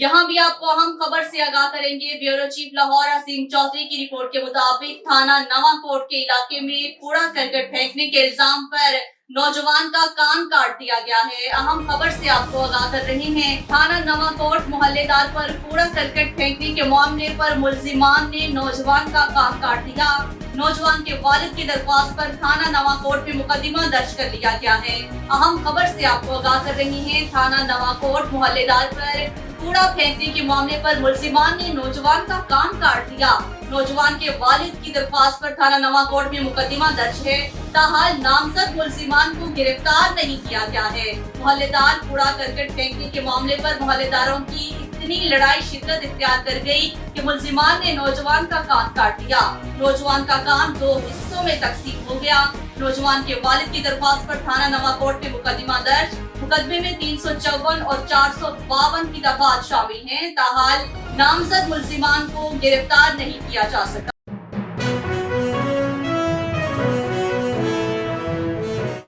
यहाँ भी आपको अहम खबर से आगाह करेंगे। ब्यूरो चीफ लाहौर असीम चौधरी की रिपोर्ट के मुताबिक थाना नवाकोट के इलाके में कूड़ा करकट फेंकने के इल्जाम पर नौजवान का कान काट दिया गया है। अहम खबर से आपको आगाह कर रहे हैं। थाना नवाकोट मोहल्लेदार पर कूड़ा करकट फेंकने के मामले पर मुल्जिमान ने नौजवान का कान काट दिया। नौजवान के वालिद की दरख्वास्त पर थाना नवाकोट में मुकदमा दर्ज कर लिया गया है। अहम खबर से आपको आगाह कर रही हैं। थाना नवाकोट मोहल्लेदार पर कूड़ा फेंकने के मामले पर मुल्जिमान ने नौजवान का कान काट दिया। नौजवान के वालिद की दरख्वास्त पर थाना नवाकोट में मुकदमा दर्ज है। ताहाल नामजद मुल्जिमान को गिरफ्तार नहीं किया गया है। मोहल्लेदार कूड़ा करकट फेंकने के मामले पर मोहल्लेदारों की इतनी लड़ाई शिद्दत इख्तियार कर गई कि मुल्जिमान ने नौजवान का कान काट दिया। नौजवान का कान 2 हिस्सों में तकसीम हो गया। नौजवान के वालिद की दरख्वास्त पर थाना नवाकोट में मुकदमा दर्ज। मुकदमे में 354 और 452 की दफात शामिल हैं। ताहाल नामजद मुल्जिमान को गिरफ्तार नहीं किया जा सका।